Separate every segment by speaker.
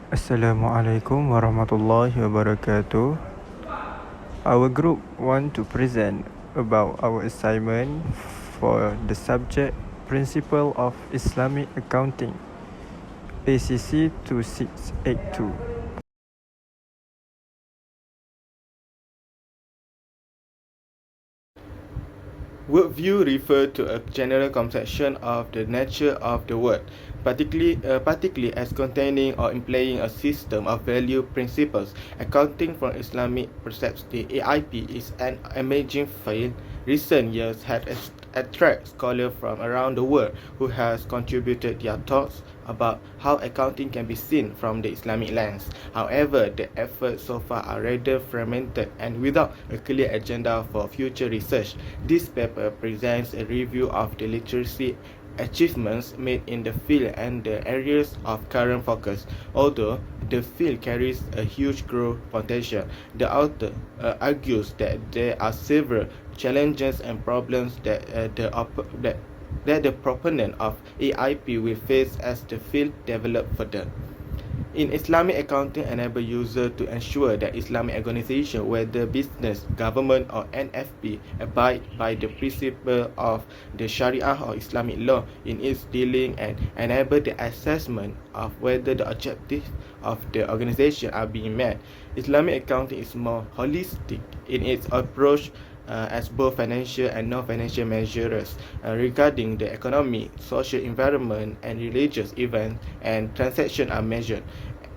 Speaker 1: Assalamualaikum warahmatullahi wabarakatuh. Our group want to present about our assignment for the subject Principle of Islamic Accounting, ACC2682.
Speaker 2: Worldview refers to a general conception of the nature of the world, particularly as containing or implying a system of value principles. Accounting from Islamic perspective, AIP is an emerging field. Recent years have attracted scholars from around the world who has contributed their thoughts about how accounting can be seen from the Islamic lens. However, the efforts so far are rather fragmented and without a clear agenda for future research. This paper presents a review of the literacy achievements made in the field and the areas of current focus. Although the field carries a huge growth potential, the author argues that there are several challenges and problems that the proponent of AIP will face as the field develops further. In Islamic accounting enable users to ensure that Islamic organizations, whether business, government or NFP, abide by the principle of the Sharia or Islamic law in its dealing and enable the assessment of whether the objectives of the organization are being met. Islamic accounting is more holistic in its approach as both financial and non-financial measures regarding the economic, social environment, and religious events and transactions are measured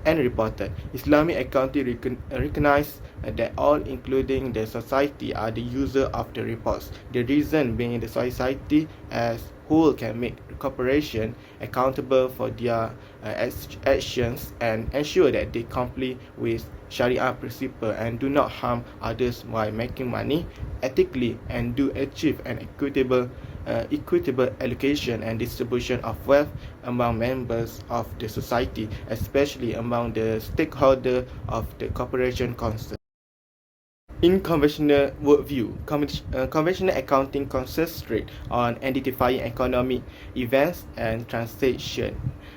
Speaker 2: and reported. Islamic accounting recognizes that all, including the society, are the user of the reports. The reason being the society as whole can make corporation accountable for their actions and ensure that they comply with Sharia principle and do not harm others while making money ethically and do achieve an equitable allocation and distribution of wealth among members of the society, especially among the stakeholders of the corporation concerned. In conventional worldview, conventional accounting concentrates on identifying economic events and transactions,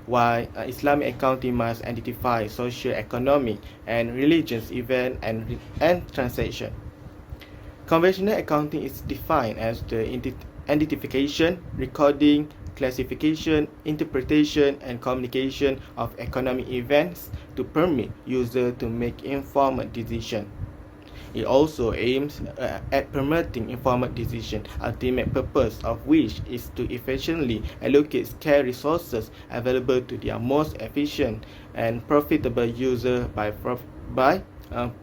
Speaker 2: while Islamic accounting must identify social, economic, and religious events and transactions. Conventional accounting is defined as the identification, recording, classification, interpretation, and communication of economic events to permit users to make informed decisions. It also aims at promoting informed decision, ultimate purpose of which is to efficiently allocate scarce resources available to their most efficient and profitable user by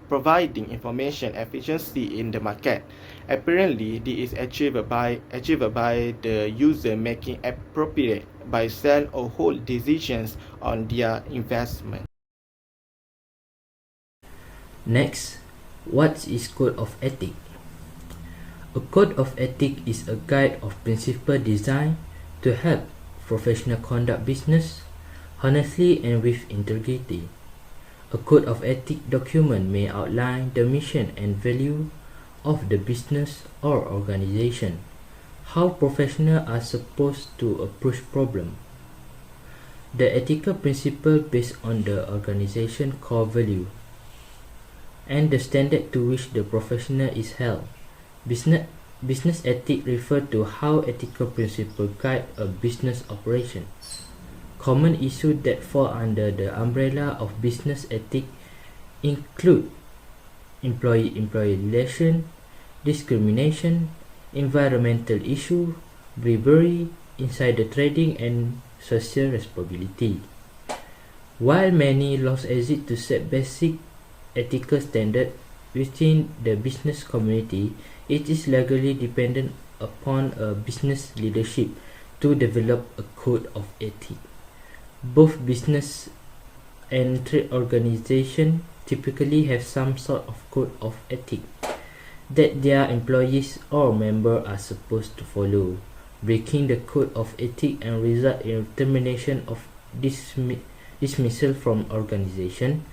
Speaker 2: providing information efficiency in the market. Apparently, this is achieved by the user making appropriate buy, sell, or hold decisions on their investment.
Speaker 3: Next, what is Code of Ethics? A Code of Ethics is a guide of principle designed to help professionals conduct business honestly and with integrity. A Code of Ethics document may outline the mission and value of the business or organization, how professionals are supposed to approach problems, the ethical principle based on the organization core value, and the standard to which the professional is held. Business ethics refer to how ethical principles guide a business operation. Common issues that fall under the umbrella of business ethics include employee-employee relation, discrimination, environmental issues, bribery, insider trading, and social responsibility. While many laws exist to set basic ethical standards within the business community, it is legally dependent upon a business leadership to develop a code of ethics. Both business and trade organizations typically have some sort of code of ethics that their employees or members are supposed to follow. Breaking the code of ethics and result in termination of dismissal from organization.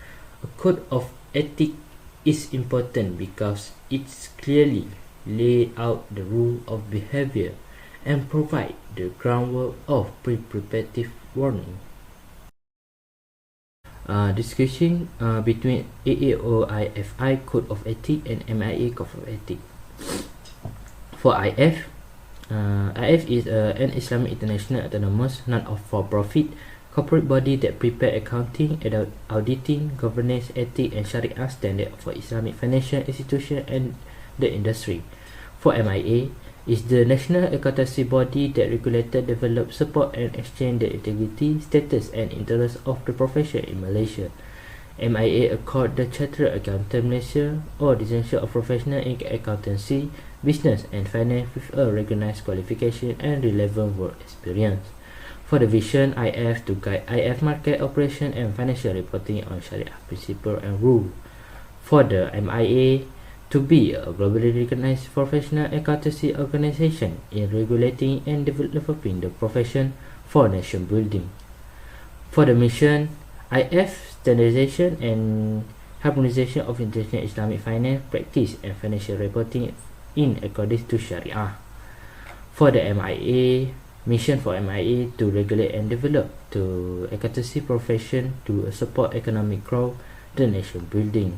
Speaker 3: A code of ethics is important because it clearly lays out the rule of behavior and provides the groundwork of pre-preemptive warning. discussion between AAOIFI Code of Ethics and MIA Code of Ethics. For IF, IF is an Islamic international autonomous non-for-profit corporate body that prepare accounting, auditing, governance, ethics, and Sharia standard for Islamic financial institutions and the industry. For MIA, is the national accountancy body that regulated, develop, support, and exchange the integrity, status, and interests of the profession in Malaysia. MIA accord the Chartered Accountant Malaysia or distinction of professional in accountancy, business, and finance with a recognized qualification and relevant work experience. For the vision, IF to guide IF market operation and financial reporting on Sharia principle and rule. For the MIA, to be a globally recognized professional accountancy organization in regulating and developing the profession for nation building. For the mission, IF standardization and harmonization of international Islamic finance practice and financial reporting in accordance to Sharia. For the MIA, mission for MIA to regulate and develop the accountancy profession to support economic growth, the nation building.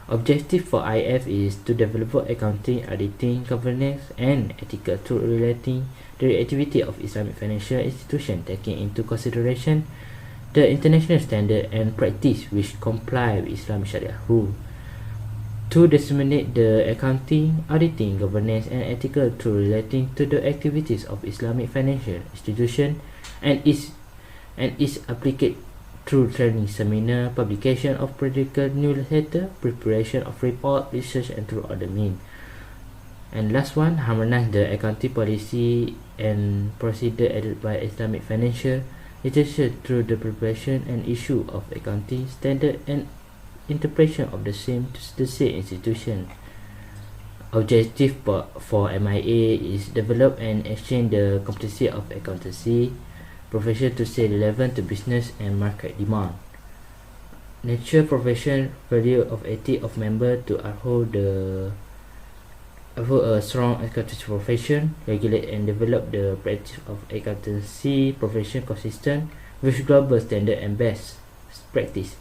Speaker 3: Objective for IF is to develop accounting, auditing, governance, and ethical tools relating the activity of Islamic financial institutions, taking into consideration the international standard and practice which comply with Islamic Sharia rule. To disseminate the accounting, auditing, governance, and ethical tools relating to the activities of Islamic financial institution and is applied through training seminar, publication of periodical newsletter, preparation of report, research, and through other means. And last one, harmonize the accounting policy and procedure added by Islamic financial institution through the preparation and issue of accounting standard and interpretation of the same to the same institution. Objective for MIA is develop and exchange the competency of accountancy profession to stay relevant to business and market demand. Nature, profession, value of ethics of member to uphold a strong accountancy profession, regulate and develop the practice of accountancy profession consistent with global standard and best practice.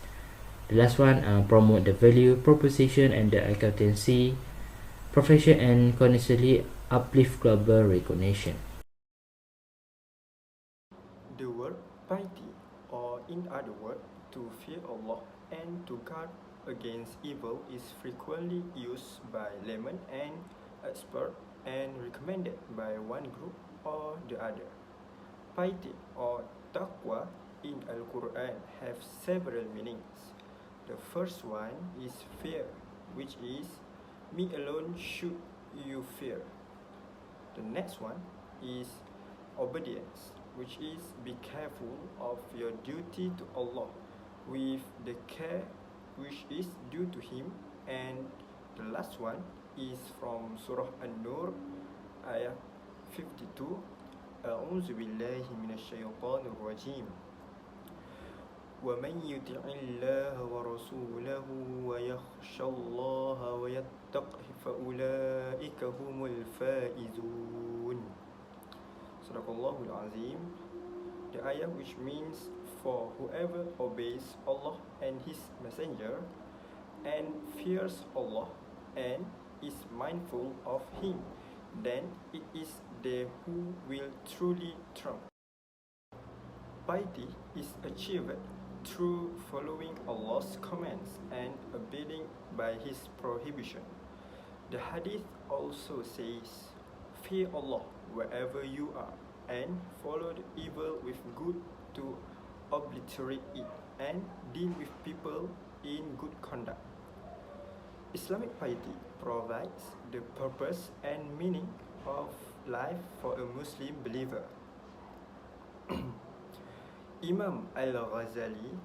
Speaker 3: The last one, promote the value proposition and the accountancy profession and continuously uplift global recognition.
Speaker 1: The word piety, or in other words, to fear Allah and to guard against evil, is frequently used by laymen and experts and recommended by one group or the other. Piety or taqwa in Al-Quran have several meanings. The first one is fear, which is me alone should you fear. The next one is obedience, which is be careful of your duty to Allah with the care which is due to Him. And the last one is from Surah An-Nur, ayah 52. A'udzu billahi minasyaitonir rajim. وَمَنْ يُطِعِ اللَّهَ وَرَسُولَهُ وَيَخْشَ اللَّهَ وَيَتَّقْهِ فَأُولَئِكَ هُمُ الْفَائِزُونَ. Sadaqallahul Azim. The ayah which means, for whoever obeys Allah and His Messenger and fears Allah and is mindful of Him, then it is they who will truly triumph. Piety is achieved through following Allah's commands and abiding by His prohibition. The hadith also says, fear Allah wherever you are and follow the evil with good to obliterate it and deal with people in good conduct. Islamic piety provides the purpose and meaning of life for a Muslim believer. Imam al-Ghazali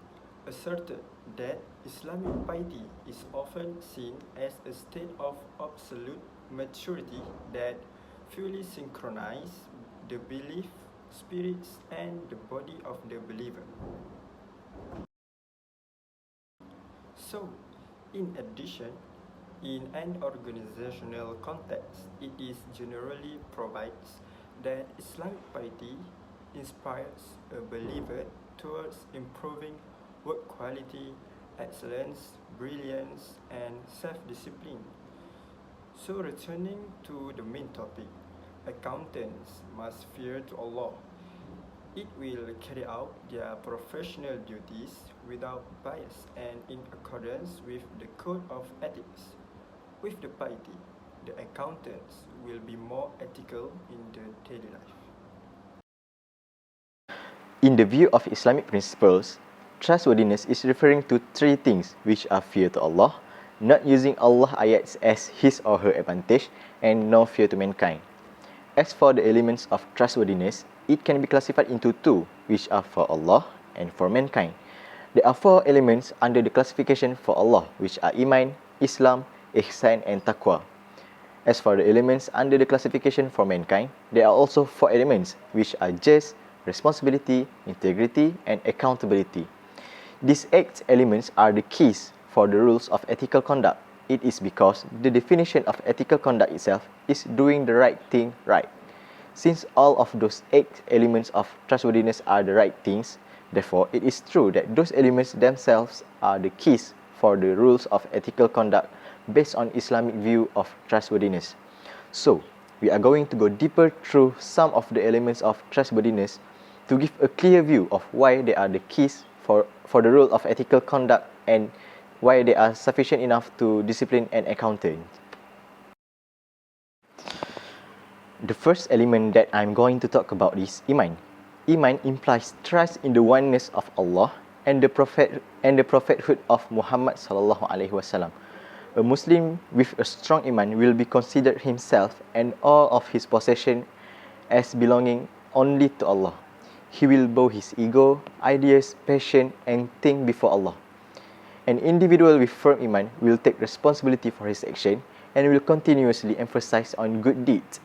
Speaker 1: asserted that Islamic piety is often seen as a state of absolute maturity that fully synchronizes the belief, spirits, and the body of the believer. So, in addition, in an organizational context, it is generally provides that Islamic piety inspires a believer towards improving work quality, excellence, brilliance, and self-discipline. So returning to the main topic, accountants must fear to Allah. It will carry out their professional duties without bias and in accordance with the code of ethics. With the piety, the accountants will be more ethical in their daily life.
Speaker 4: In the view of Islamic principles, trustworthiness is referring to three things, which are fear to Allah, not using Allah ayats as his or her advantage, and no fear to mankind. As for the elements of trustworthiness, it can be classified into two, which are for Allah and for mankind. There are four elements under the classification for Allah, which are Iman, Islam, Ihsan, and Taqwa. As for the elements under the classification for mankind, there are also four elements, which are just, responsibility, integrity, and accountability. These 8 elements are the keys for the rules of ethical conduct. It is because the definition of ethical conduct itself is doing the right thing right. Since all of those 8 elements of trustworthiness are the right things, therefore it is true that those elements themselves are the keys for the rules of ethical conduct based on Islamic view of trustworthiness. So, we are going to go deeper through some of the elements of trustworthiness to give a clear view of why they are the keys for the rule of ethical conduct and why they are sufficient enough to discipline an accountant. The first element that I'm going to talk about is Iman. Iman implies trust in the oneness of Allah and the prophethood of Muhammad sallallahu alaihi wasallam. A Muslim with a strong Iman will be considered himself and all of his possession as belonging only to Allah. He will bow his ego, ideas, passion, and think before Allah. An individual with firm Iman will take responsibility for his action and will continuously emphasize on good deeds.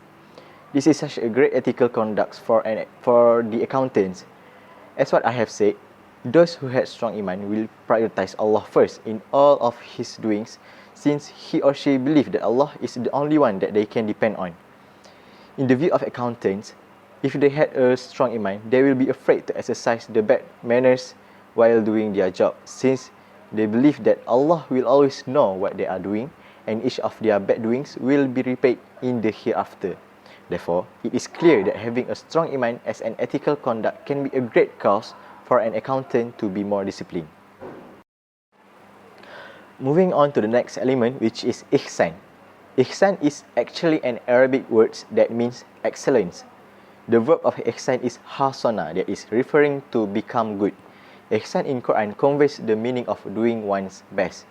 Speaker 4: This is such a great ethical conduct for the accountants. As what I have said, those who had strong Iman will prioritize Allah first in all of his doings, since he or she believe that Allah is the only one that they can depend on. In the view of accountants, if they had a strong Iman, they will be afraid to exercise the bad manners while doing their job, since they believe that Allah will always know what they are doing and each of their bad doings will be repaid in the hereafter. Therefore, it is clear that having a strong Iman as an ethical conduct can be a great cause for an accountant to be more disciplined. Moving on to the next element, which is Ihsan. Ihsan is actually an Arabic word that means excellence. The verb of ihsan is hasana, that is referring to become good. Ihsan in Quran conveys the meaning of doing one's best.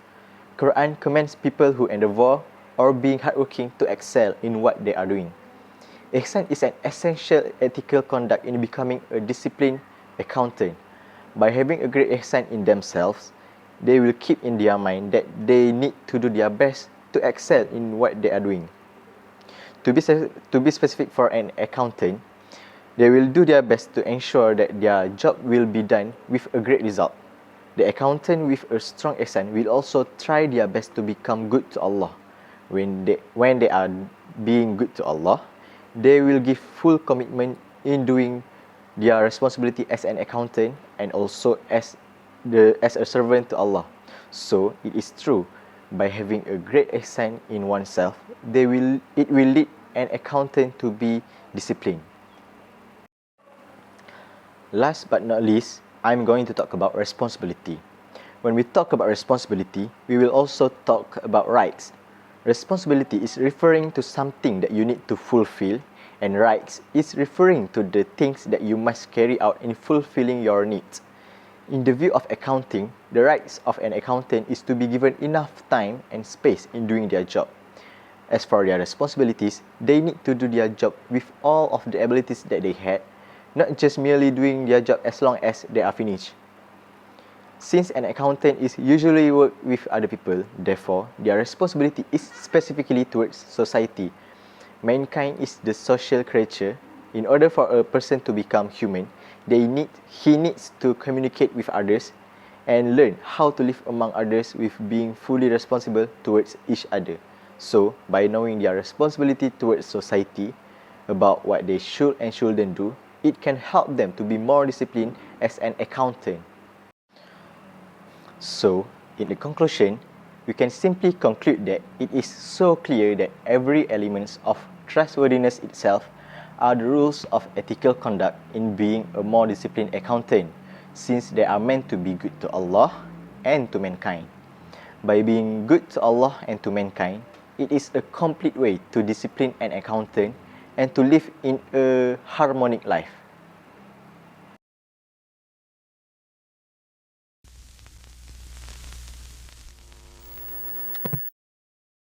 Speaker 4: Quran commends people who endeavor or being hardworking to excel in what they are doing. Ihsan is an essential ethical conduct in becoming a disciplined accountant. By having a great ihsan in themselves, they will keep in their mind that they need to do their best to excel in what they are doing. To be specific for an accountant, they will do their best to ensure that their job will be done with a great result. The accountant with a strong ihsan will also try their best to become good to Allah. When they are being good to Allah, they will give full commitment in doing their responsibility as an accountant and also as a servant to Allah. So it is true, by having a great ihsan in oneself, it will lead an accountant to be disciplined. Last but not least, I'm going to talk about responsibility. When we talk about responsibility, we will also talk about rights. Responsibility is referring to something that you need to fulfill, and rights is referring to the things that you must carry out in fulfilling your needs. In the view of accounting, the rights of an accountant is to be given enough time and space in doing their job. As for their responsibilities, they need to do their job with all of the abilities that they had, not just merely doing their job as long as they are finished. Since an accountant is usually work with other people, therefore, their responsibility is specifically towards society. Mankind is the social creature. In order for a person to become human, he needs to communicate with others and learn how to live among others with being fully responsible towards each other. So, by knowing their responsibility towards society, about what they should and shouldn't do, it can help them to be more disciplined as an accountant. So, in the conclusion, we can simply conclude that it is so clear that every element of trustworthiness itself are the rules of ethical conduct in being a more disciplined accountant, since they are meant to be good to Allah and to mankind. By being good to Allah and to mankind, it is a complete way to discipline an accountant and to live in a harmonic life.